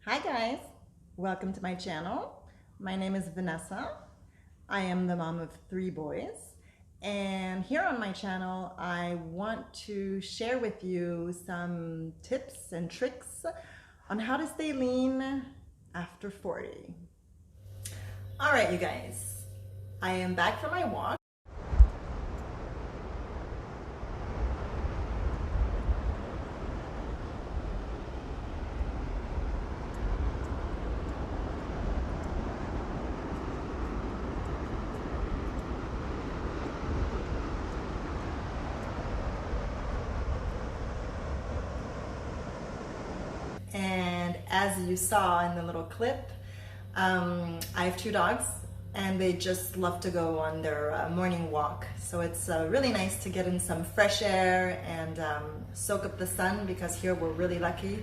Hi guys, welcome to my channel. My name is Vanessa. I am the mom of 3 boys, and here on my channel I want to share with you some tips and tricks on how to stay lean after 40. All right, you guys, I am back from my walk. And as you saw in the little clip, I have 2 dogs and they just love to go on their morning walk. So it's really nice to get in some fresh air and soak up the sun, because here we're really lucky.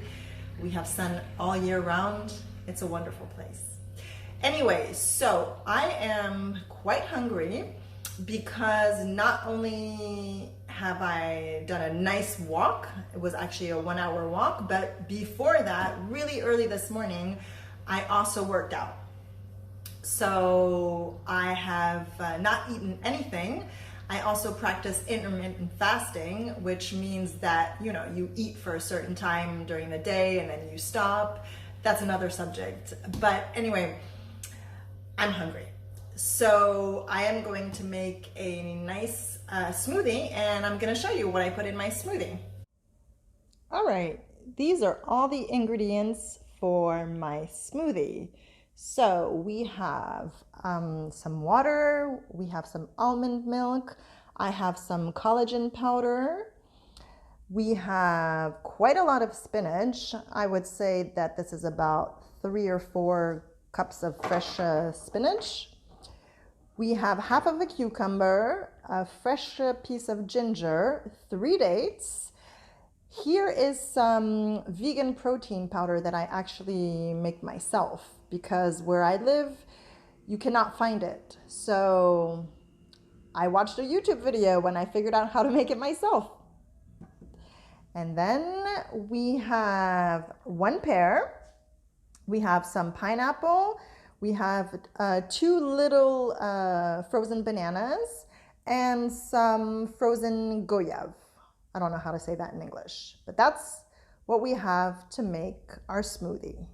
We have sun all year round. It's a wonderful place. Anyway, so I am quite hungry because not only have I done a nice walk, it was actually a 1 hour walk, but before that, really early this morning, I also worked out. So I have not eaten anything. I also practice intermittent fasting, which means that, you eat for a certain time during the day and then you stop. That's another subject. But anyway, I'm hungry. So I am going to make a nice smoothie, and I'm gonna show you what I put in my smoothie. All right, these are all the ingredients for my smoothie. So we have some water, we have some almond milk, I have some collagen powder, we have quite a lot of spinach. I would say that this is about 3 or 4 cups of fresh spinach. We have half of a cucumber, a fresh piece of ginger, 3 dates. Here is some vegan protein powder that I actually make myself, because where I live, you cannot find it. So I watched a YouTube video when I figured out how to make it myself. And then we have 1 pear. We have some pineapple. We have 2 little frozen bananas and some frozen goyav. I don't know how to say that in English, but that's what we have to make our smoothie.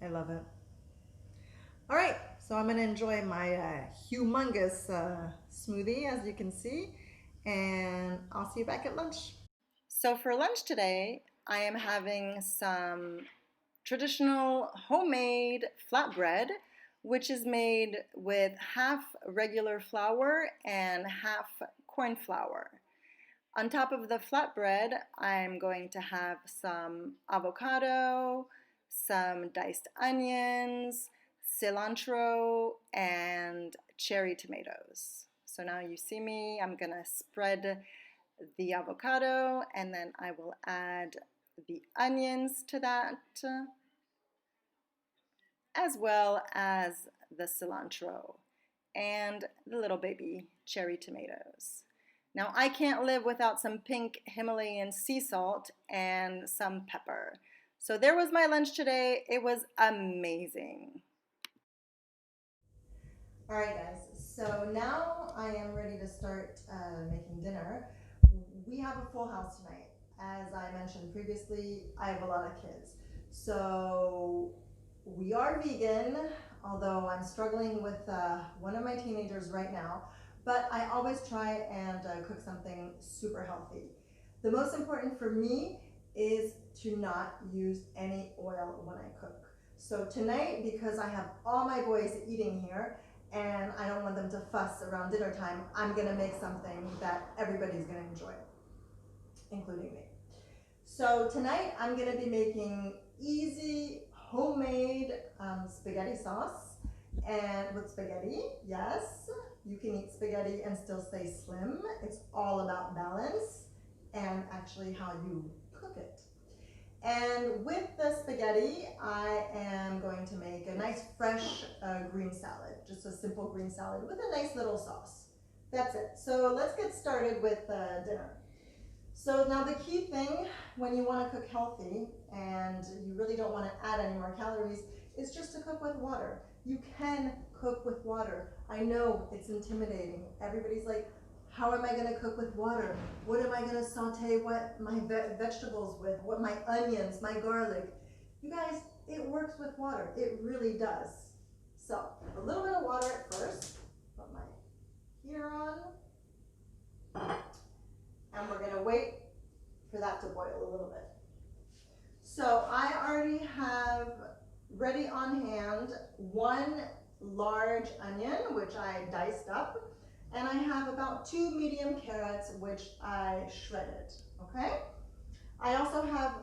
I love it. All right, so I'm gonna enjoy my humongous smoothie, as you can see, and I'll see you back at lunch. So for lunch today, I am having some traditional homemade flatbread, which is made with half regular flour and half corn flour. On top of the flatbread, I'm going to have some avocado, some diced onions, cilantro, and cherry tomatoes. So now you see me, I'm gonna spread the avocado and then I will add the onions to that, as well as the cilantro and the little baby cherry tomatoes. Now I can't live without some pink Himalayan sea salt and some pepper. So there was my lunch today. It was amazing. All right, guys, so now I am ready to start making dinner. We have a full house tonight. As I mentioned previously, I have a lot of kids. So we are vegan, although I'm struggling with one of my teenagers right now, but I always try and cook something super healthy. The most important for me is to not use any oil when I cook. So tonight, because I have all my boys eating here, and I don't want them to fuss around dinner time, I'm gonna make something that everybody's gonna enjoy, including me. So tonight I'm gonna be making easy homemade spaghetti sauce, and with spaghetti, yes, you can eat spaghetti and still stay slim. It's all about balance and actually how you cook it. And with the spaghetti, I am going to make a nice fresh green salad, just a simple green salad with a nice little sauce. That's it. So let's get started with dinner. So now the key thing when you want to cook healthy and you really don't want to add any more calories is just to cook with water. You can cook with water. I know it's intimidating. Everybody's like, how am I going to cook with water? What am I going to saute what my vegetables with? What my onions, my garlic? You guys, it works with water. It really does. So a little bit of water at first. Put my heater on. And we're gonna wait for that to boil a little bit. So I already have ready on hand 1 large onion, which I diced up, and I have about 2 medium carrots, which I shredded, okay? I also have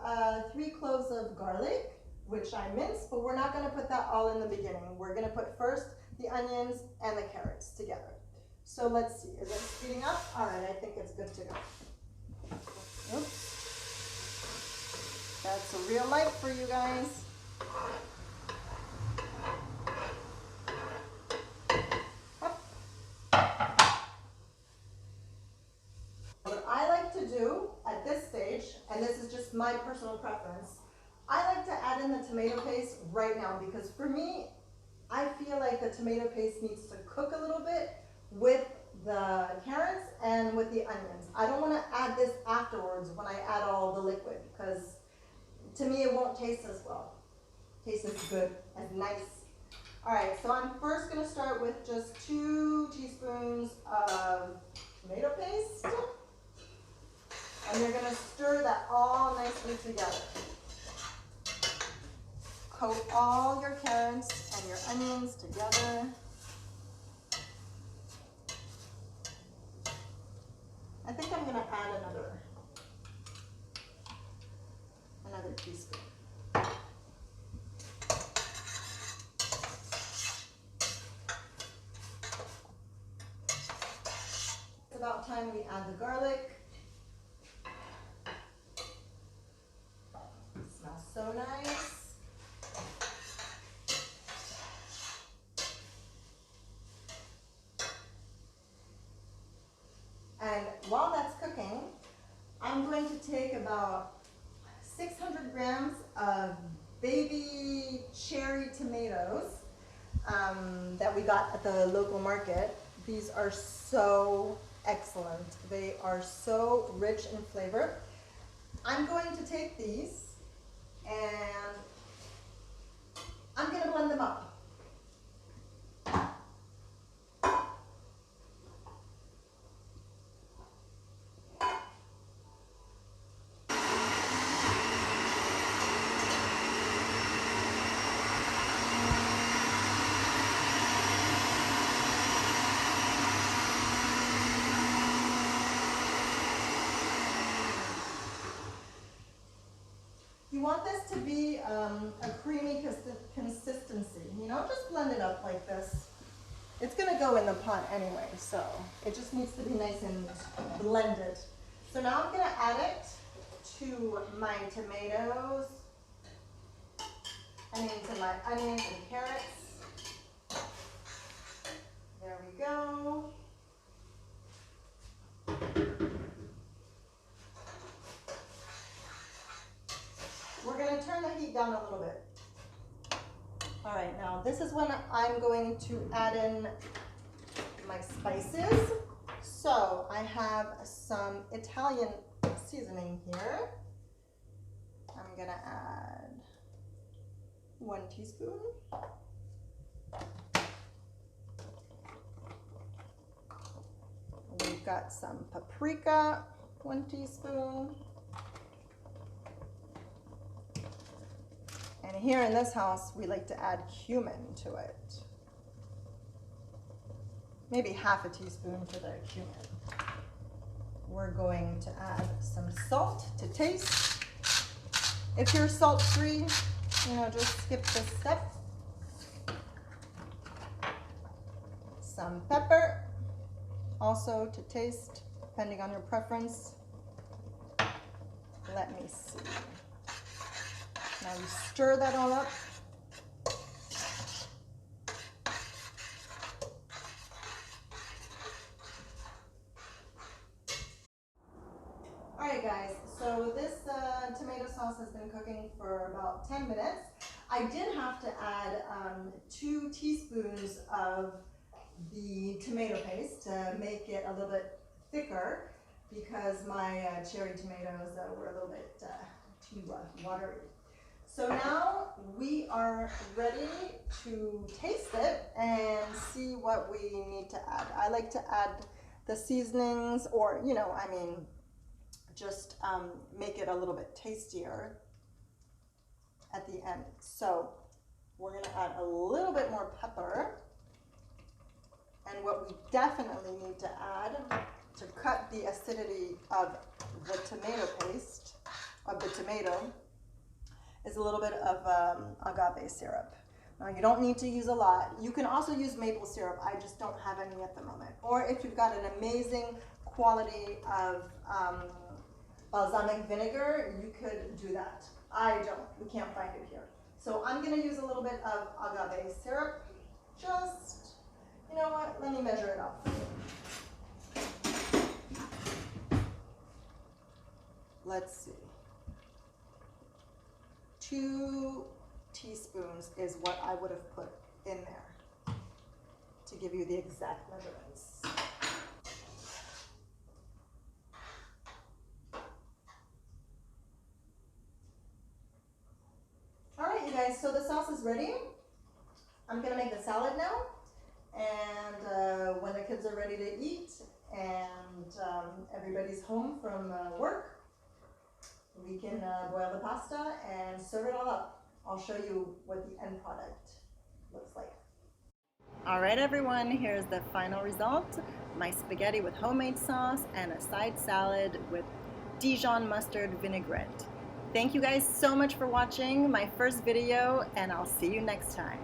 3 cloves of garlic, which I minced, but we're not gonna put that all in the beginning. We're gonna put first the onions and the carrots together. So let's see, is it speeding up? All right, I think it's good to go. Oops. That's a real light for you guys. Up. What I like to do at this stage, and this is just my personal preference, I like to add in the tomato paste right now because for me, I feel like the tomato paste needs to cook a little bit with the carrots and with the onions. I don't want to add this afterwards when I add all the liquid because to me it won't taste as well. Taste as good, as nice. All right, so I'm first going to start with just 2 teaspoons of tomato paste. And you're going to stir that all nicely together. Coat all your carrots and your onions together. I think I'm going to add another teaspoon. It's about time we add the garlic. It smells so nice. And while that's cooking, I'm going to take about 600 grams of baby cherry tomatoes that we got at the local market. These are so excellent. They are so rich in flavor. I'm going to take these and I'm going to blend them up. You want this to be a creamy consistency, you know, just blend it up like this. It's gonna go in the pot anyway, so it just needs to be nice and blended. So now I'm gonna add it to my tomatoes, to my onions and carrots. There we go. We're going to turn the heat down a little bit. All right, now this is when I'm going to add in my spices. So I have some Italian seasoning here. I'm going to add 1 teaspoon. We've got some paprika, 1 teaspoon. And here in this house, we like to add cumin to it. Maybe half a teaspoon for the cumin. We're going to add some salt to taste. If you're salt-free, you know, just skip this step. Some pepper, also to taste, depending on your preference. Let me see. Now you stir that all up. right, guys, so this tomato sauce has been cooking for about 10 minutes. I did have to add 2 teaspoons of the tomato paste to make it a little bit thicker because my cherry tomatoes were a little bit too watery. So now we are ready to taste it and see what we need to add. I like to add the seasonings, or, you know, I mean, just make it a little bit tastier at the end. So we're gonna add a little bit more pepper. And what we definitely need to add to cut the acidity of the tomato paste, of the tomato, is a little bit of agave syrup. Now, you don't need to use a lot. You can also use maple syrup. I just don't have any at the moment. Or if you've got an amazing quality of balsamic vinegar, you could do that. I don't. We can't find it here. So I'm going to use a little bit of agave syrup. Just, you know what? Let me measure it out. Let's see. 2 teaspoons is what I would have put in there to give you the exact measurements. All right, you guys, so the sauce is ready. I'm gonna make the salad now, and when the kids are ready to eat and everybody's home from work, we can boil the pasta and serve it all up. I'll show you what the end product looks like. All right, everyone, here's the final result. My spaghetti with homemade sauce and a side salad with Dijon mustard vinaigrette. Thank you guys so much for watching my first video, and I'll see you next time.